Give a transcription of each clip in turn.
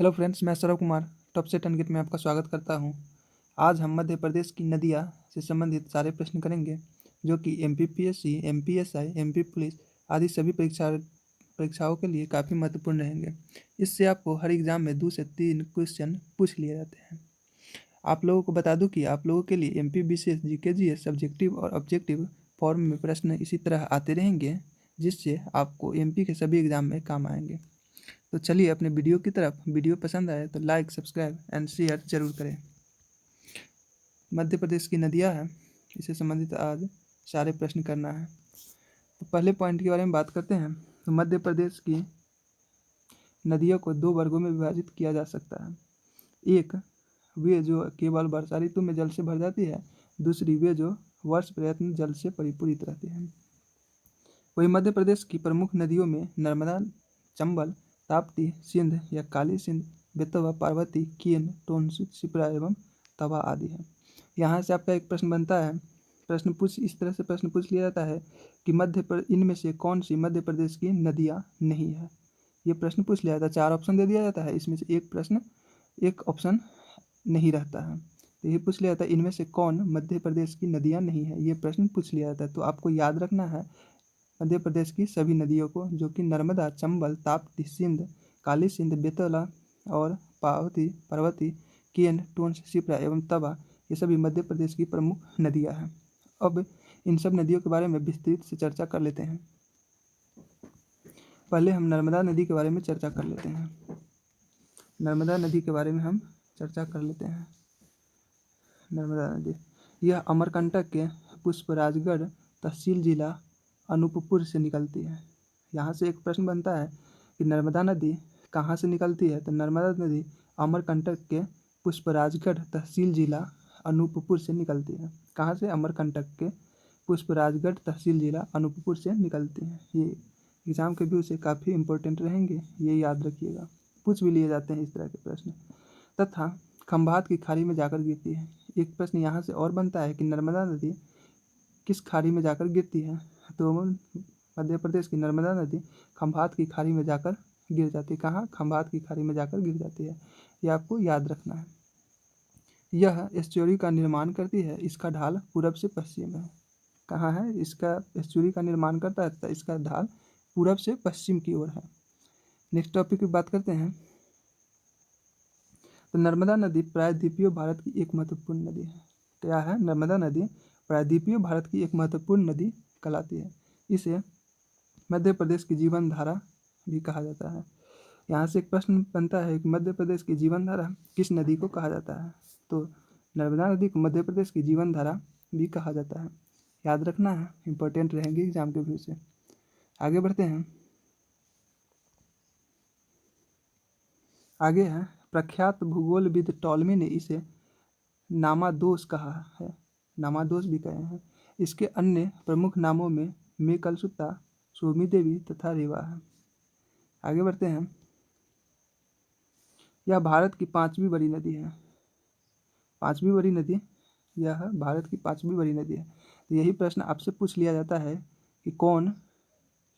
Hello friends, मैं Saurabh Kumar top से 10 gate में आपका स्वागत करता हूं। आज हम मध्य प्रदेश की नदियां से संबंधित सारे प्रश्न करेंगे जो कि एमपीपीएससी, एमपीएसआई, एमपी पुलिस आदि सभी परीक्षाओं के लिए काफ़ी महत्वपूर्ण रहेंगे। इससे आपको हर एग्जाम में 2 से 3 क्वेश्चन पूछ लिए जाते हैं। आप लोगों को बता दूं कि आप लोगों के लिए MP BCS, GK GS, subjective और ऑब्जेक्टिव फॉर्म में प्रश्न इसी तरह आते रहेंगे, जिससे आपको एमपी के सभी एग्जाम में काम आएंगे। तो चलिए अपने वीडियो की तरफ। वीडियो पसंद आए तो लाइक, सब्सक्राइब एंड शेयर जरूर करें। मध्य प्रदेश की नदियां हैं, इससे संबंधित आज सारे प्रश्न करना है। तो पहले पॉइंट के बारे में बात करते हैं। तो मध्य प्रदेश की नदियों को 2 वर्गों में विभाजित किया जा सकता है। एक, वे जो केवल वर्षा ऋतु में जल से भर जाती है। दूसरी, वे जो वर्ष प्रयत्न जल से परिपूरित रहती हैं। वही मध्य प्रदेश की प्रमुख नदियों में नर्मदा, चंबल, ताप्ती, सिंध या काली सिंध, बेतवा, पार्वती, केन, टोंस, शिप्रा एवं तवा आदि है। यहाँ से आपका एक प्रश्न बनता है। इस तरह से प्रश्न पूछ लिया जाता है कि इनमें से कौन सी मध्य प्रदेश की नदियाँ नहीं है। ये प्रश्न पूछ लिया जाता है। 4 ऑप्शन दे दिया जाता है, इसमें से एक ऑप्शन नहीं रहता है। तो ये पूछ लिया जाता है इनमें से कौन मध्य प्रदेश की नदियाँ नहीं है, ये प्रश्न पूछ लिया जाता है। तो आपको याद रखना है मध्य प्रदेश की सभी नदियों को, जो कि नर्मदा, चंबल, ताप्ती, सिंध, काली सिंध, बेतवा और पार्वती, केन, टोंस, शिप्रा एवं तवा, ये सभी मध्य प्रदेश की प्रमुख नदियां हैं। अब इन सब नदियों के बारे में विस्तृत से चर्चा कर लेते हैं। पहले हम नर्मदा नदी के बारे में चर्चा कर लेते हैं। नर्मदा नदी के बारे में हम चर्चा कर लेते हैं। नर्मदा नदी यह अमरकंटक के पुष्पराजगढ़ तहसील जिला अनूपपुर से निकलती है। यहाँ से एक प्रश्न बनता है कि नर्मदा नदी कहाँ से निकलती है। तो नर्मदा नदी अमरकंटक के पुष्पराजगढ़ तहसील जिला अनूपपुर से निकलती है। कहाँ से? अमरकंटक के पुष्पराजगढ़ तहसील जिला अनूपपुर से निकलती है। ये एग्जाम के व्यू से काफ़ी इंपॉर्टेंट रहेंगे, ये याद रखिएगा। पूछ भी लिए जाते हैं इस तरह के प्रश्न। तथा खंभात की खाड़ी में जाकर गिरती है। एक प्रश्न यहाँ से और बनता है कि नर्मदा नदी किस खाड़ी में जाकर गिरती है। तो मध्य प्रदेश की नर्मदा नदी खंभात की खाड़ी में जाकर गिर जाती है। कहाँ? खंभात की खाड़ी में जाकर गिर जाती है। यह आपको याद रखना है। यह एस्चुरी का निर्माण करती है। इसका ढाल पूरब से पश्चिम है। कहाँ है? इसका एस्चुरी का निर्माण करता है, तो इसका ढाल पूरब से पश्चिम की ओर है। नेक्स्ट टॉपिक की बात करते हैं। तो नर्मदा नदी प्रायद्वीपीय भारत की एक महत्वपूर्ण नदी है। क्या है? नर्मदा नदी प्रायद्वीपीय भारत की एक महत्वपूर्ण नदी कहलाती है। इसे मध्य प्रदेश की जीवन धारा भी कहा जाता है। यहाँ से एक प्रश्न बनता है कि मध्य प्रदेश की जीवन धारा किस नदी को कहा जाता है। तो नर्मदा नदी को मध्य प्रदेश की जीवन धारा भी कहा जाता है। याद रखना है, इंपॉर्टेंट रहेंगे एग्जाम के व्यू से। आगे बढ़ते हैं। आगे है, प्रख्यात भूगोलविद टॉलमी ने इसे नामादोस कहा है। नामादोस भी कहे हैं। इसके अन्य प्रमुख नामों में मेकलसुत्ता, सोमी देवी तथा रेवा है। आगे बढ़ते हैं। यह भारत की 5वीं बड़ी नदी है। 5वीं बड़ी नदी, यह भारत की 5वीं बड़ी नदी है। तो यही प्रश्न आपसे पूछ लिया जाता है कि कौन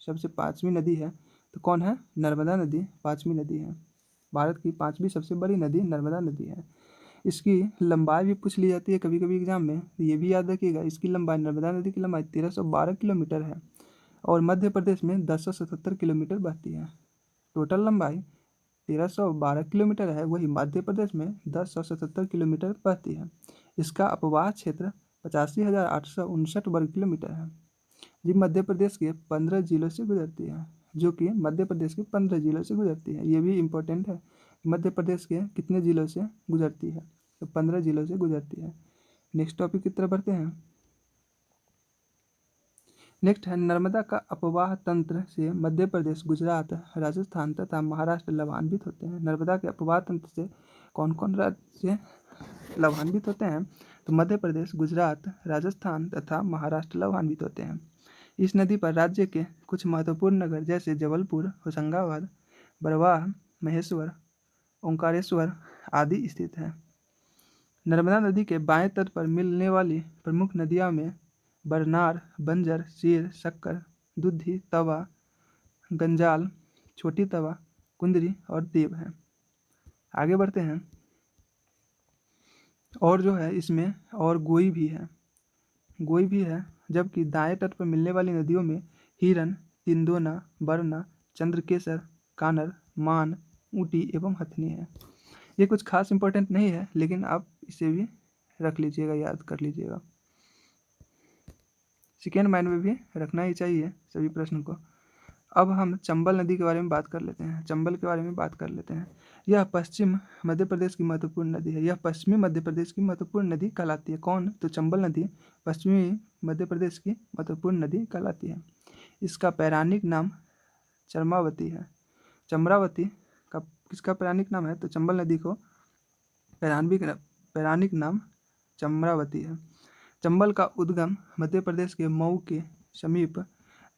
सबसे 5वीं नदी है। तो कौन है? नर्मदा नदी 5वीं नदी है। भारत की 5वीं सबसे बड़ी नदी नर्मदा नदी है। इसकी लंबाई भी पूछ ली जाती है कभी कभी एग्जाम में, तो ये भी याद रखिएगा। इसकी लंबाई, नर्मदा नदी की लंबाई 1312 किलोमीटर है और मध्य प्रदेश में 1077 किलोमीटर बहती है। टोटल लंबाई 1312 किलोमीटर है, वही मध्य प्रदेश में 1077 किलोमीटर बहती है। इसका अपवाह क्षेत्र 85,859 वर्ग किलोमीटर है, जो मध्य प्रदेश के 15 जिलों से गुजरती है। ये भी इम्पोर्टेंट है, मध्य प्रदेश के कितने जिलों से गुजरती है। तो 15 जिलों से गुजरती है। नेक्स्ट टॉपिक की तरफ बढ़ते हैं। नेक्स्ट है, नर्मदा का अपवाह तंत्र से मध्य प्रदेश, गुजरात, राजस्थान तथा महाराष्ट्र लाभान्वित होते हैं। नर्मदा के अपवाह तंत्र से कौन कौन राज्य लाभान्वित होते हैं। तो मध्य प्रदेश, गुजरात, राजस्थान तथा महाराष्ट्र लाभान्वित होते हैं। इस नदी पर राज्य के कुछ महत्वपूर्ण नगर जैसे जबलपुर, होशंगाबाद, बरवाह, महेश्वर, ओंकारेश्वर आदि स्थित है। नर्मदा नदी के बाएं तट पर मिलने वाली प्रमुख नदियों में बरनार, बंजर, सीर, शक्कर, दुधी, तवा, गंजाल, छोटी तवा, कुंदरी और देव है। आगे बढ़ते हैं। और जो है इसमें और गोई भी है, जबकि दाएं तट पर मिलने वाली नदियों में हिरन, तिंदोना, बरना, चंद्रकेसर, कानर, मान, ऊटी एवं हथनी है। ये कुछ खास इंपॉर्टेंट नहीं है, लेकिन आप इसे भी रख लीजिएगा, याद कर लीजिएगा। सेकेंड माइंड में भी रखना ही चाहिए सभी प्रश्न को। अब हम चंबल नदी के बारे में बात कर लेते हैं। यह पश्चिम मध्य प्रदेश की महत्वपूर्ण नदी है। यह पश्चिमी मध्य प्रदेश की महत्वपूर्ण नदी कहलाती है। कौन? तो चंबल नदी पश्चिमी मध्य प्रदेश की महत्वपूर्ण नदी कहलाती है। इसका पौराणिक नाम चम्रावती है। चम्रावती का किसका पौराणिक नाम है? तो चंबल नदी को पौराणिक नाम चम्रावती है। चंबल का उद्गम मध्य प्रदेश के मऊ के समीप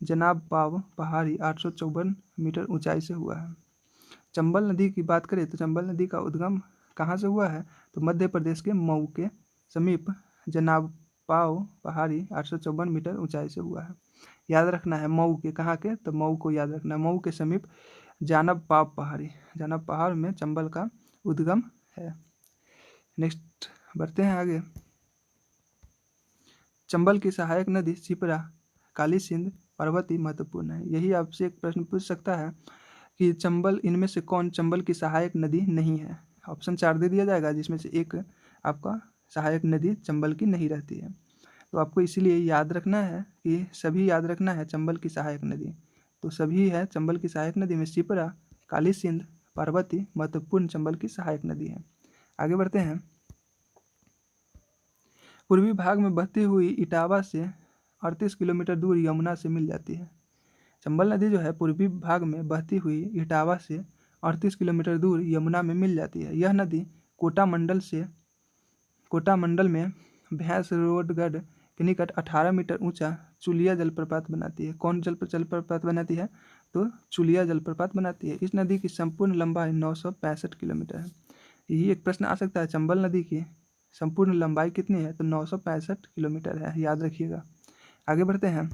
जनाब पाव पहाड़ी 854 मीटर ऊंचाई से हुआ है। चंबल नदी की बात करें तो चंबल नदी का उद्गम कहाँ से हुआ है? तो मध्य प्रदेश के मऊ के समीप जनाब पाव पहाड़ी 854 मीटर ऊंचाई से हुआ है। याद रखना है मऊ के, कहाँ के? तो मऊ को याद रखना है। मऊ के समीप जानब पाव पहाड़ी, जानब पहाड़ में चंबल का उद्गम है। नेक्स्ट बढ़ते हैं आगे। चंबल की सहायक नदी शिप्रा, काली सिंध, पार्वती महत्वपूर्ण है। यही आपसे एक प्रश्न पूछ सकता है कि चंबल, इनमें से कौन चंबल की सहायक नदी नहीं है? ऑप्शन 4 दे दिया जाएगा, जिसमें से एक आपका सहायक नदी चंबल की नहीं रहती है। तो आपको इसीलिए याद रखना है कि सभी याद रखना है चंबल की सहायक नदी। तो सभी है चंबल की सहायक नदी में शिप्रा, काली सिंध, पार्वती महत्वपूर्ण चंबल की सहायक नदी है। आगे बढ़ते हैं। पूर्वी भाग में बहती हुई इटावा से 38 किलोमीटर दूर यमुना से मिल जाती है। चंबल नदी जो है पूर्वी भाग में बहती हुई इटावा से 38 किलोमीटर दूर यमुना में मिल जाती है। यह नदी कोटा मंडल में भैंस रोडगढ़ के निकट 18 मीटर ऊंचा चुलिया जलप्रपात बनाती है। कौन जलप्रपात बनाती है? तो चुलिया जलप्रपात बनाती है। इस नदी की संपूर्ण लंबाई 965 किलोमीटर है। यही एक प्रश्न आ सकता है, चंबल नदी की संपूर्ण लंबाई कितनी है? तो 965 किलोमीटर है, याद रखिएगा। आगे बढ़ते हैं।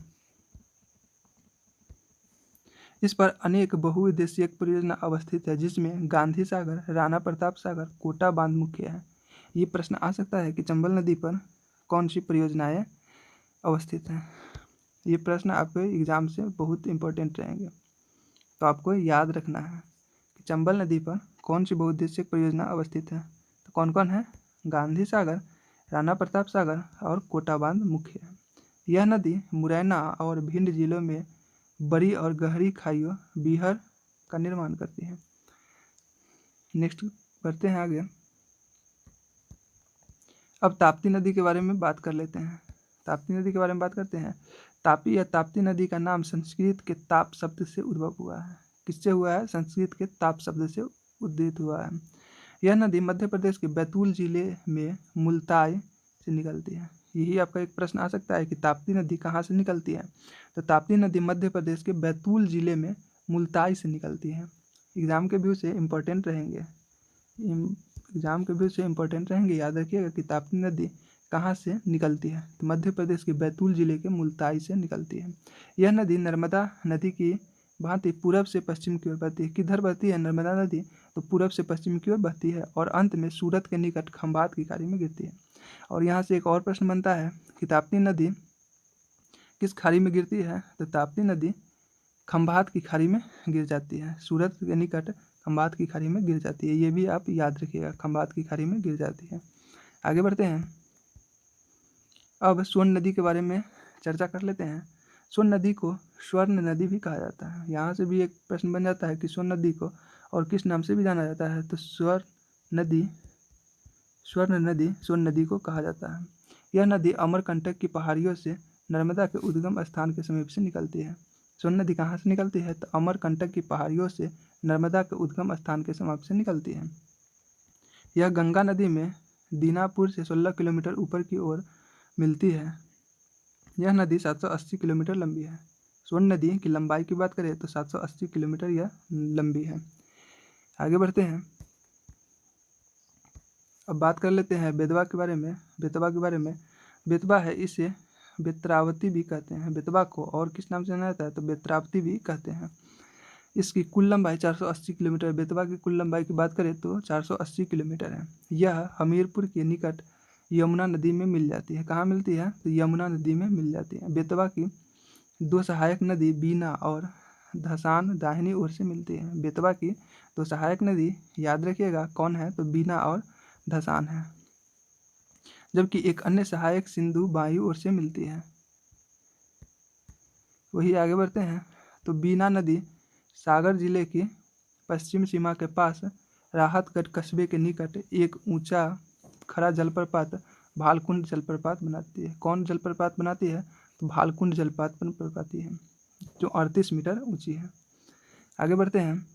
इस पर अनेक बहुउद्देशीय परियोजना अवस्थित है, जिसमें गांधी सागर, राणा प्रताप सागर, कोटा बांध मुख्य है। ये प्रश्न आ सकता है कि चंबल नदी पर कौन सी परियोजनाएं अवस्थित हैं। ये प्रश्न आपके एग्जाम से बहुत इंपॉर्टेंट रहेंगे, तो आपको याद रखना है कि चंबल नदी पर कौन सी बहुउद्देशीय परियोजना अवस्थित है। तो कौन कौन है? गांधी सागर, राणा प्रताप सागर और कोटा बांध मुख्य है। यह नदी मुरैना और भिंड जिलों में बड़ी और गहरी खाइयों बीहर का निर्माण करती है। नेक्स्ट बढ़ते हैं आगे। अब ताप्ती नदी के बारे में बात कर लेते हैं। ताप्ती नदी के बारे में बात करते हैं। तापी या ताप्ती नदी का नाम संस्कृत के ताप शब्द से उद्भव हुआ है। किससे हुआ है? संस्कृत के ताप शब्द से उद्भूत हुआ है। यह नदी मध्य प्रदेश के बैतूल जिले में मुल्ताई से निकलती है। यही आपका एक प्रश्न आ सकता है कि ताप्ती नदी कहाँ से निकलती है? तो ताप्ती नदी मध्य प्रदेश के बैतूल जिले में मुल्ताई से निकलती है। एग्जाम के व्यू से इम्पोर्टेंट रहेंगे, याद रखिएगा कि ताप्ती नदी कहाँ से निकलती है? तो मध्य प्रदेश के बैतूल जिले के मुल्ताई से निकलती है। यह नदी नर्मदा नदी की भांति पूरब से पश्चिम की ओर बहती है। किधर बहती है नर्मदा नदी? तो पूरब से पश्चिम की ओर बहती है और अंत में सूरत के निकट खंभात की खाड़ी में गिरती है। और यहाँ से एक और प्रश्न बनता है कि ताप्ती नदी किस खाड़ी में गिरती है? तो ताप्ती नदी खंभात की खाड़ी में गिर जाती है। सूरत के निकट खंभात की खाड़ी में गिर जाती है। ये भी आप याद रखिएगा, खंभात की खाड़ी में गिर जाती है। आगे बढ़ते हैं। अब सोन नदी के बारे में चर्चा कर लेते हैं। सोन नदी को स्वर्ण नदी भी कहा जाता है। यहाँ से भी एक प्रश्न बन जाता है कि सोन नदी को और किस नाम से भी जाना जाता है? तो स्वर्ण नदी सोन नदी को कहा जाता है। यह नदी अमरकंटक की पहाड़ियों से नर्मदा के उद्गम स्थान के समीप से निकलती है। सोन नदी कहाँ से निकलती है? तो अमरकंटक की पहाड़ियों से नर्मदा के उद्गम स्थान के समीप से निकलती है। यह गंगा नदी में दीनापुर से 16 किलोमीटर ऊपर की ओर मिलती है। यह नदी 780 किलोमीटर लंबी है। सोन नदी की लंबाई की बात करें तो 780 किलोमीटर यह लंबी है। आगे बढ़ते हैं। अब बात कर लेते हैं बेतवा के बारे में। बेतवा है, इसे बेत्रावती भी कहते हैं। बेतवा को और किस नाम से जाना जाता है? तो बेत्रावती भी कहते हैं। इसकी कुल लंबाई 480 किलोमीटर। बेतवा की कुल लंबाई की बात करें तो 480 किलोमीटर है। यह हमीरपुर के निकट यमुना नदी में मिल जाती है। कहाँ मिलती है? तो यमुना नदी में मिल जाती है। बेतवा की दो सहायक नदी बीना और धसान दाहिनी ओर से मिलती है। बेतवा की दो सहायक नदी याद रखिएगा कौन है? तो बीना और धसान है। जबकि एक अन्य सहायक सिंधु बाईं ओर से मिलती है। वही आगे बढ़ते हैं तो बीना नदी सागर जिले की पश्चिम सीमा के पास राहतगढ़ कस्बे के निकट एक ऊंचा खड़ा जलप्रपात भालकुंड जलप्रपात बनाती है। कौन जलप्रपात बनाती है? तो भालकुंड जलप्रपात बनाती है, जो 38 मीटर ऊंची है। आगे बढ़ते हैं,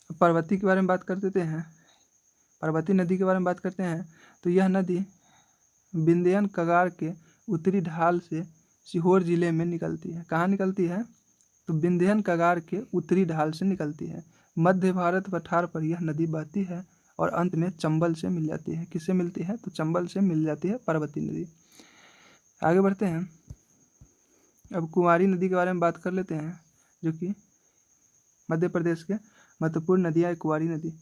पार्वती के बारे में बात कर देते हैं। पार्वती नदी के बारे में बात करते हैं तो यह नदी विंध्यन कगार के उत्तरी ढाल से सीहोर जिले में निकलती है। कहाँ निकलती है? तो विंध्यन कगार के उत्तरी ढाल से निकलती है। मध्य भारत पठार पर यह नदी बहती है और अंत में चंबल से मिल जाती है। किससे मिलती है? तो चंबल से मिल जाती है पार्वती नदी। आगे बढ़ते हैं, अब कुंवारी नदी के बारे में बात कर लेते हैं, जो कि मध्य प्रदेश के महत्वपूर्ण नदियाँ है कुंवारी नदी।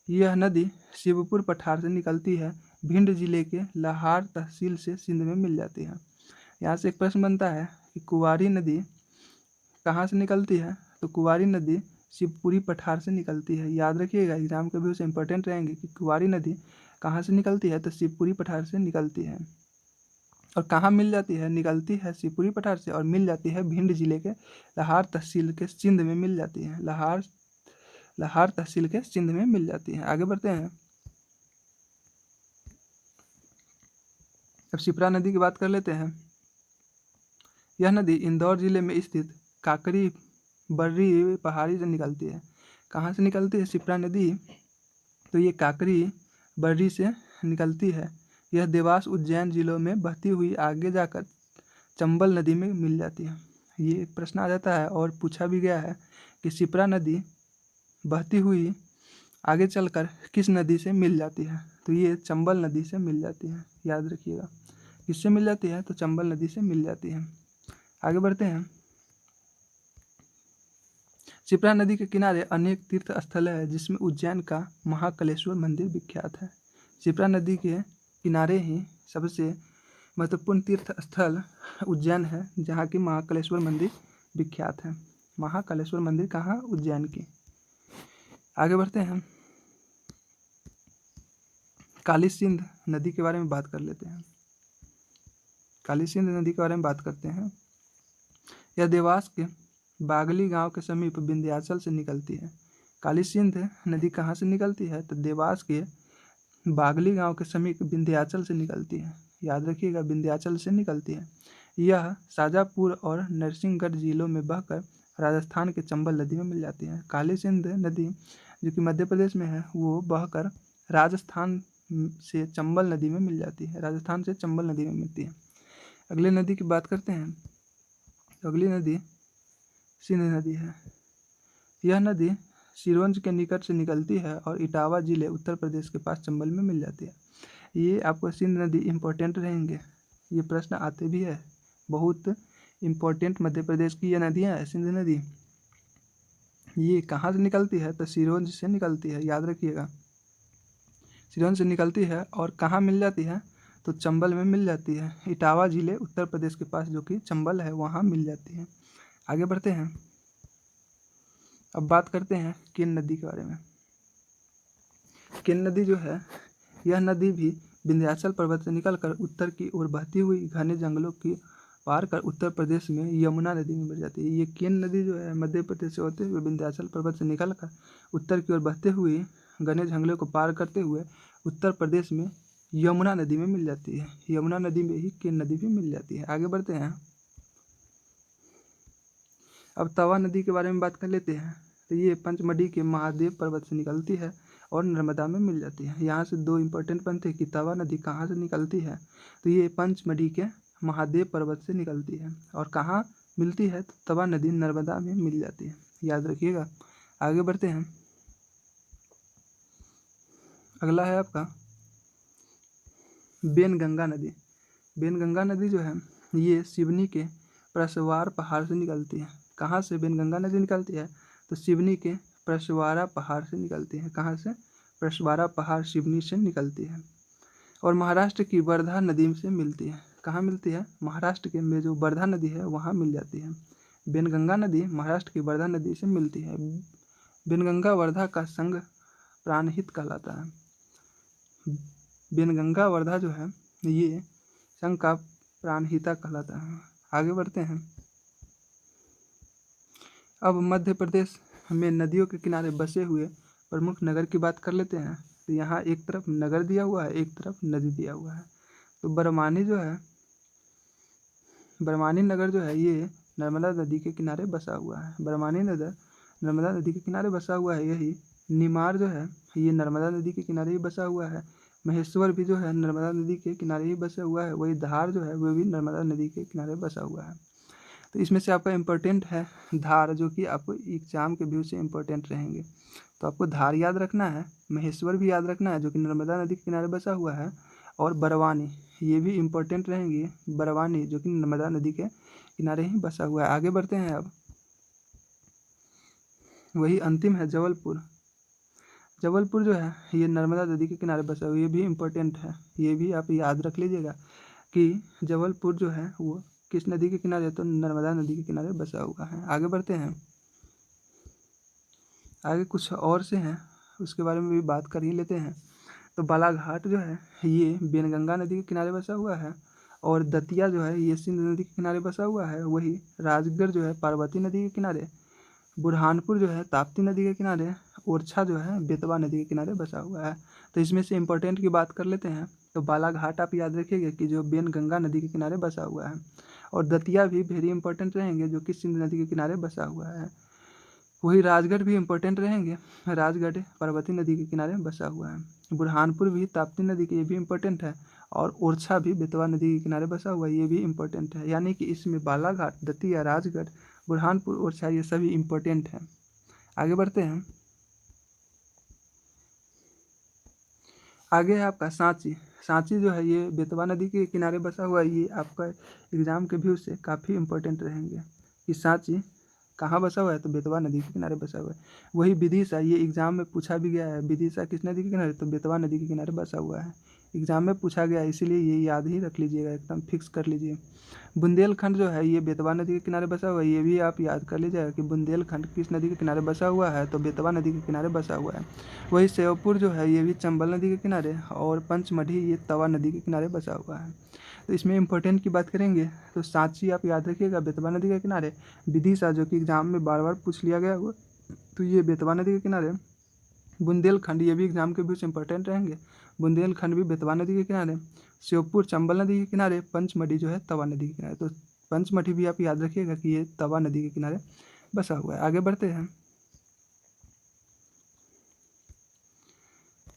यह नदी शिवपुर पठार से निकलती है, भिंड जिले के लाहार तहसील से सिंध में मिल जाती है। यहाँ से एक प्रश्न बनता है कि कुंवारी नदी कहाँ से निकलती है? तो कुंवारी नदी शिवपुरी पठार से निकलती है। याद रखिएगा, एग्जाम के व्यू से इंपॉर्टेंट रहेंगे कि कुंवारी नदी कहाँ से निकलती है? तो शिवपुरी पठार से निकलती है। और कहाँ मिल जाती है? निकलती है शिवपुरी पठार से और मिल जाती है भिंड जिले के लाहार तहसील के सिंध में मिल जाती है। लाहार तहसील के सिंध में मिल जाती है। आगे बढ़ते हैं, अब शिप्रा नदी की बात कर लेते हैं। यह नदी इंदौर जिले में स्थित काकरी बर्री पहाड़ी से निकलती है। कहाँ से निकलती है शिप्रा नदी? तो ये काकरी बर्री से निकलती है। यह देवास उज्जैन जिलों में बहती हुई आगे जाकर चंबल नदी में मिल जाती है। ये एक प्रश्न आ जाता है और पूछा भी गया है कि शिप्रा नदी बहती हुई आगे चलकर किस नदी से मिल जाती है? तो ये चंबल नदी से मिल जाती है। याद रखिएगा, किससे मिल जाती है? तो चंबल नदी से मिल जाती है। आगे बढ़ते हैं, शिप्रा नदी के किनारे अनेक तीर्थ स्थल है, जिसमें उज्जैन का महाकालेश्वर मंदिर विख्यात है। शिप्रा नदी के किनारे ही सबसे महत्वपूर्ण तीर्थ स्थल उज्जैन है, जहाँ की महाकालेश्वर मंदिर विख्यात है। महाकालेश्वर मंदिर कहाँ? उज्जैन की। आगे बढ़ते हैं, काली सिंध नदी के बारे में बात कर लेते हैं। काली सिंध नदी के बारे में बात करते हैं। यह देवास के बागली गांव के समीप विंध्याचल से निकलती है। काली सिंध नदी कहाँ से निकलती है? तो देवास के बागली गांव के समीप विंध्याचल से निकलती है। याद रखिएगा, विंध्याचल से निकलती है। यह शाजापुर और नरसिंहगढ़ जिलों में बहकर राजस्थान के चंबल नदी में मिल जाती है। काली सिंध नदी जो कि मध्य प्रदेश में है, वो बहकर राजस्थान से चंबल नदी में मिल जाती है। राजस्थान से चंबल नदी में मिलती है। अगली नदी की बात करते हैं, तो अगली नदी सिंध नदी है। यह नदी सिरोंज के निकट से निकलती है और इटावा जिले उत्तर प्रदेश के पास चंबल में मिल जाती है। ये आपको सिंध नदी इम्पोर्टेंट रहेंगे, ये प्रश्न आते भी है। बहुत इम्पोर्टेंट मध्य प्रदेश की ये नदियाँ है सिंध नदी। ये कहाँ से निकलती है? तो सिरोंज से निकलती है। याद रखिएगा, सिरोंज से निकलती है और कहाँ मिल जाती है? तो चंबल में मिल जाती है। इटावा जिले उत्तर प्रदेश के पास जो कि चंबल है, वहाँ मिल जाती है। आगे बढ़ते हैं, अब बात करते हैं केन नदी के बारे में। केन नदी जो है, यह नदी भी विंध्याचल पर्वत से निकलकर उत्तर की ओर बहती हुई घने जंगलों की पार कर उत्तर प्रदेश में यमुना नदी में मिल जाती है। ये केन नदी जो है मध्य प्रदेश से होते हुए विंध्याचल पर्वत से निकलकर उत्तर की ओर बहते हुए घने जंगलों को पार करते हुए उत्तर प्रदेश में यमुना नदी में मिल जाती है। यमुना नदी में ही केन नदी भी मिल जाती है। आगे बढ़ते हैं, अब तवा नदी के बारे में बात कर लेते हैं। तो ये पंचमढ़ी के महादेव पर्वत से निकलती है और नर्मदा में मिल जाती है। यहाँ से दो इम्पोर्टेंट बनते हैं कि तवा नदी कहाँ से निकलती है? तो ये पंचमढ़ी के महादेव पर्वत से निकलती है। और कहाँ मिलती है? तो तवा नदी नर्मदा में मिल जाती है। याद रखिएगा। आगे बढ़ते हैं, अगला है आपका बेनगंगा नदी। बेनगंगा नदी जो है, ये सिवनी के प्रसवार पहाड़ से निकलती है। कहाँ से बेनगंगा नदी निकलती है? तो सिवनी के प्रशवारा पहाड़ से निकलती है। कहाँ से? प्रशवारा पहाड़ सिवनी से निकलती है। और महाराष्ट्र की वर्धा नदी से मिलती है। कहाँ मिलती है? महाराष्ट्र के में जो वर्धा नदी है वहाँ मिल जाती है। बेनगंगा नदी महाराष्ट्र की वर्धा नदी से मिलती है। बेनगंगा वर्धा का संग प्राणहित कहलाता है। बेनगंगा वर्धा जो है ये संघ का प्राणहिता कहलाता है। आगे बढ़ते हैं। अब मध्य प्रदेश में नदियों के किनारे बसे हुए प्रमुख नगर की बात कर लेते हैं। तो यहाँ एक तरफ नगर दिया हुआ है, एक तरफ नदी दिया हुआ है। तो बरवानी जो है, बरवानी नगर जो है ये नर्मदा नदी के किनारे बसा हुआ है। बरवानी नगर नर्मदा नदी के किनारे बसा हुआ है। यही निमाड़ जो है ये नर्मदा नदी के किनारे ही बसा हुआ है। महेश्वर भी जो है नर्मदा नदी के किनारे ही बसा हुआ है। वही धार जो है वो भी नर्मदा नदी के किनारे बसा हुआ है। तो इसमें से आपका इम्पोर्टेंट है धार, जो कि आपको एग्जाम के व्यू से इम्पोर्टेंट रहेंगे। तो आपको धार याद रखना है, महेश्वर भी याद रखना है जो कि नर्मदा नदी के किनारे बसा हुआ है, और बरवानी ये भी इम्पोर्टेंट रहेंगे। बरवानी जो कि नर्मदा नदी के किनारे ही बसा हुआ है। आगे बढ़ते हैं। अब वही अंतिम है जबलपुर। जबलपुर जो है ये नर्मदा नदी के किनारे बसा हुआ है। ये भी इम्पोर्टेंट है, ये भी आप याद रख लीजिएगा कि जबलपुर जो है वो किस नदी के किनारे? तो नर्मदा नदी के किनारे बसा हुआ है। आगे बढ़ते हैं। आगे कुछ और से हैं, उसके बारे में भी बात कर ही लेते हैं। तो बालाघाट जो है ये बेनगंगा नदी के किनारे बसा हुआ है, और दतिया जो है ये सिंध नदी के किनारे बसा हुआ है। वही राजगढ़ जो है पार्वती नदी के किनारे, बुरहानपुर जो है ताप्ती नदी के किनारे, ओरछा जो है बेतवा नदी के किनारे बसा हुआ है। तो इसमें से इम्पोर्टेंट की बात कर लेते हैं। तो बालाघाट आप याद रखिएगा कि जो बेनगंगा नदी के किनारे बसा हुआ है, और दतिया भी वेरी इंपॉर्टेंट रहेंगे जो कि सिंध नदी के किनारे बसा हुआ है। वही राजगढ़ भी इम्पोर्टेंट रहेंगे, राजगढ़ पार्वती नदी के किनारे बसा हुआ है। बुरहानपुर भी ताप्ती नदी के, ये भी इम्पोर्टेंट है, और ओरछा भी बेतवा नदी के किनारे बसा हुआ है, ये भी इम्पोर्टेंट है। यानी कि इसमें बालाघाट, दतिया, राजगढ़, बुरहानपुर, ओरछा ये सभी इम्पोर्टेंट हैं। आगे बढ़ते हैं। आगे है आपका सांची। सांची जो है ये बेतवा नदी के किनारे बसा हुआ है। ये आपका एग्जाम के व्यू से काफ़ी इम्पोर्टेंट रहेंगे कि सांची कहाँ बसा हुआ है? तो बेतवा नदी के किनारे बसा हुआ है। वही विदिशा, ये एग्जाम में पूछा भी गया है। विदिशा किस नदी के किनारे? तो बेतवा नदी के किनारे बसा हुआ है। एग्जाम में पूछा गया है, इसीलिए ये याद ही रख लीजिएगा, एकदम फिक्स कर लीजिए। बुंदेलखंड जो है ये बेतवा नदी के किनारे बसा हुआ है। ये भी आप याद कर लीजिएगा कि बुंदेलखंड किस नदी के किनारे बसा हुआ है? तो बेतवा नदी के किनारे बसा हुआ है। वही श्योपुर जो है ये भी चंबल नदी के किनारे, और पंचमढ़ी ये तवा नदी के किनारे बसा हुआ है। तो इसमें इंपॉर्टेंट की बात करेंगे तो सांची आप याद रखिएगा बेतवा नदी के किनारे। विदिशा जो कि एग्जाम में बार बार पूछ लिया गया हुआ, तो ये बेतवा नदी के किनारे। बुंदेलखंड ये भी एग्जाम के बीच इंपॉर्टेंट रहेंगे, बुंदेलखंड भी बेतवा नदी के किनारे। श्योपुर चंबल नदी के किनारे, पंचमढ़ी जो है तवा नदी के किनारे। तो पंचमढ़ी भी आप याद रखिएगा कि ये तवा नदी के किनारे बसा हुआ है। आगे बढ़ते हैं।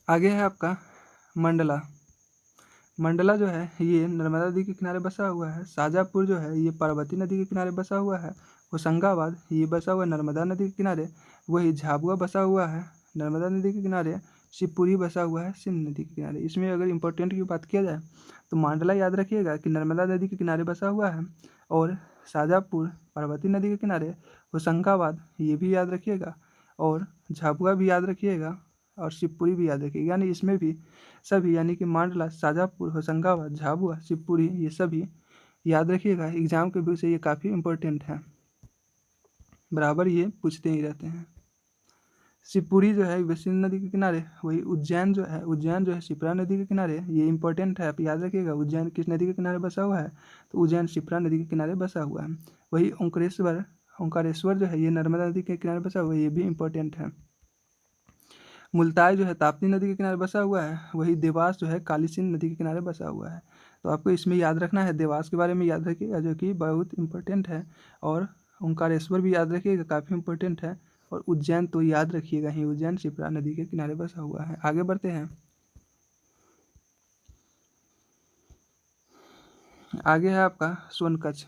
आगे है आपका मंडला। मंडला जो है ये नर्मदा नदी के किनारे बसा हुआ है। शाजापुर जो है ये पार्वती नदी के किनारे बसा हुआ है। होशंगाबाद ये बसा हुआ है नर्मदा नदी के किनारे। वही झाबुआ बसा हुआ है नर्मदा नदी के किनारे। शिवपुरी बसा हुआ है सिंध नदी के किनारे। इसमें अगर इम्पोर्टेंट की बात किया जाए तो मंडला याद रखिएगा कि नर्मदा नदी के किनारे बसा हुआ है, और शाजापुर पार्वती नदी के किनारे। होशंगाबाद ये भी याद रखिएगा, और झाबुआ भी याद रखिएगा, और शिवपुरी भी याद रखिएगा। यानी इसमें भी सभी, यानी कि मंडला, शाजापुर, होशंगाबाद, झाबुआ, शिवपुरी ये सभी याद रखिएगा। एग्जाम के व्यू से ये काफ़ी इंपॉर्टेंट है, बराबर ये पूछते ही रहते हैं। शिवपुरी जो है सिंध नदी के किनारे। वही उज्जैन जो है शिप्रा नदी के किनारे। ये इंपॉर्टेंट है, आप याद रखिएगा। उज्जैन किस नदी के किनारे बसा हुआ है? तो उज्जैन शिप्रा नदी के किनारे बसा हुआ है। वही ओंकारेश्वर जो है ये नर्मदा नदी के किनारे बसा हुआ है। ये भी इंपॉर्टेंट है। मुल्ताई जो है ताप्ती नदी के किनारे बसा हुआ है। वही देवास जो है काली सिंध नदी के किनारे बसा हुआ है। तो आपको इसमें याद रखना है, देवास के बारे में याद रखिएगा जो कि बहुत इंपॉर्टेंट है, और ओंकारेश्वर भी याद रखिएगा, काफ़ी इंपॉर्टेंट है, और उज्जैन तो याद रखिएगा ही, उज्जैन शिप्रा नदी के किनारे बसा हुआ है। आगे बढ़ते हैं। आगे है आपका सोनकच्छ।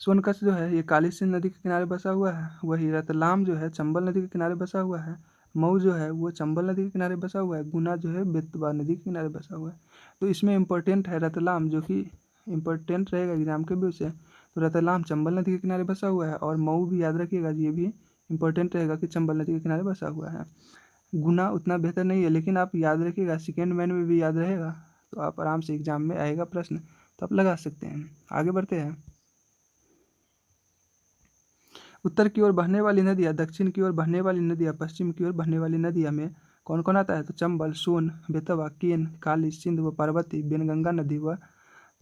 सोनकच्छ जो है ये काली सिंध नदी के किनारे बसा हुआ है। वही रतलाम जो है चंबल नदी के किनारे बसा हुआ है। मऊ जो है वो चंबल नदी के किनारे बसा हुआ है। गुना जो है बेतवा नदी के किनारे बसा हुआ है। तो इसमें इम्पोर्टेंट है रतलाम, जो कि इम्पोर्टेंट रहेगा एग्जाम के व्यू से। तो रतलाम चंबल नदी के किनारे बसा हुआ है, और मऊ भी याद रखिएगा, ये भी इंपॉर्टेंट रहेगा कि चंबल नदी के किनारे बसा हुआ है। गुना उतना बेहतर नहीं है, लेकिन आप याद रखिएगा, सेकेंड मैन में भी याद रहेगा, तो आप आराम से एग्जाम में आएगा प्रश्न, तो आप लगा सकते हैं। आगे बढ़ते हैं। उत्तर की ओर बहने वाली नदियाँ, दक्षिण की ओर बहने वाली नदियाँ, पश्चिम की ओर बहने वाली नदियाँ में कौन कौन आता है? तो चंबल, सोन, बेतवा, केन, काली, सिंध व पार्वती, बेनगंगा नदी व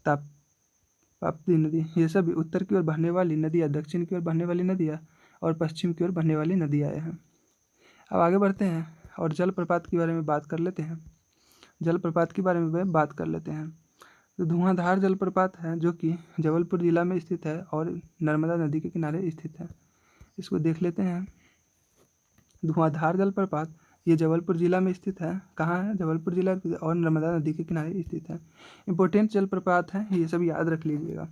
ताप्ती नदी, ये सभी उत्तर की ओर बहने वाली नदियाँ, दक्षिण की ओर बहने वाली नदियाँ और पश्चिम की ओर बहने वाली नदियाँ हैं। अब आगे बढ़ते हैं और जलप्रपात के बारे में बात कर लेते हैं। जलप्रपात के बारे में बात कर लेते हैं। तो धुआंधार जलप्रपात है, जो कि जबलपुर जिला में स्थित है और नर्मदा नदी के किनारे स्थित है। इसको देख लेते हैं। धुआंधार जलप्रपात ये जबलपुर जिला में स्थित है। कहाँ है? जबलपुर जिला और नर्मदा नदी के किनारे स्थित है। इंपॉर्टेंट जलप्रपात है, ये सब याद रख लीजिएगा।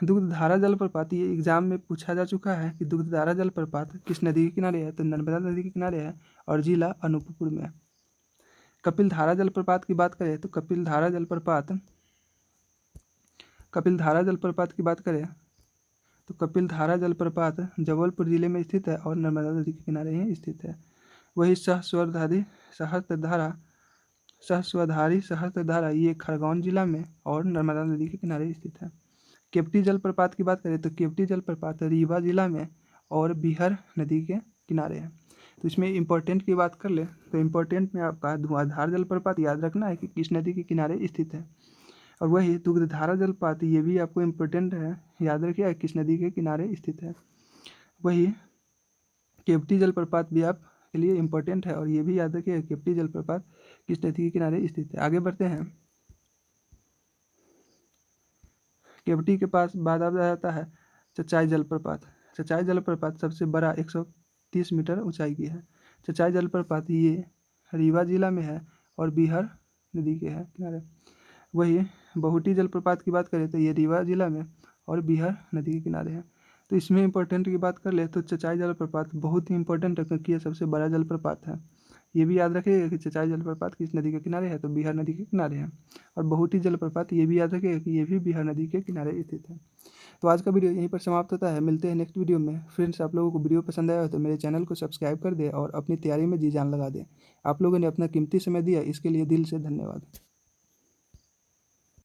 दुग्धधारा जलप्रपात, ये एग्जाम में पूछा जा चुका है कि दुग्धधारा जलप्रपात किस नदी के किनारे है? तो नर्मदा नदी के किनारे है और जिला अनूपपुर में। कपिलधारा जलप्रपात की बात करें तो कपिलधारा जलप्रपात की बात करें तो कपिलधारा जलप्रपात जबलपुर जिले में स्थित है और नर्मदा नदी के किनारे ही स्थित है। वही सहस्त्रधारी ये खरगोन जिला में और नर्मदा नदी के किनारे स्थित है। केवटी जलप्रपात की बात करें तो केवटी जलप्रपात रीवा जिला में और बिहार नदी के किनारे है। तो इसमें इंपॉर्टेंट की बात कर ले तो इंपॉर्टेंट में आपका धुआंधार जलप्रपात याद रखना है कि किस नदी के किनारे स्थित है। और वही दुग्धधारा जलप्रपात, ये भी आपको इम्पोर्टेंट है, याद रखिए किस नदी के किनारे स्थित है। वही केवटी जलप्रपात भी आपके लिए इम्पोर्टेंट है और ये भी याद रखिए केवटी जलप्रपात किस नदी के किनारे स्थित है। आगे बढ़ते हैं। केवटी के पास बाद आ जाता है चचाई जलप्रपात। चचाई जलप्रपात सबसे बड़ा 130 मीटर ऊंचाई की है। चचाई जलप्रपात ये रीवा जिला में है और बिहार नदी के है किनारे। वही बहुटी जलप्रपात की बात करें तो ये रीवा जिला में और बिहार नदी के किनारे है। तो इसमें इंपॉर्टेंट की बात कर ले तो चचाई जलप्रपात बहुत ही इंपॉर्टेंट है, क्योंकि ये सबसे बड़ा जलप्रपात है। ये भी याद रखिएगा कि चचाई जलप्रपात किस नदी के किनारे है? तो बिहार नदी के किनारे है। और बहुटी जलप्रपात ये भी याद रखिएगा कि ये भी बिहार नदी के किनारे स्थित है। तो आज का वीडियो यहीं पर समाप्त होता है। मिलते हैं नेक्स्ट वीडियो में। फ्रेंड्स, आप लोगों को वीडियो पसंद आया हो तो मेरे चैनल को सब्सक्राइब कर दें और अपनी तैयारी में जी जान लगा दें। आप लोगों ने अपना कीमती समय दिया, इसके लिए दिल से धन्यवाद।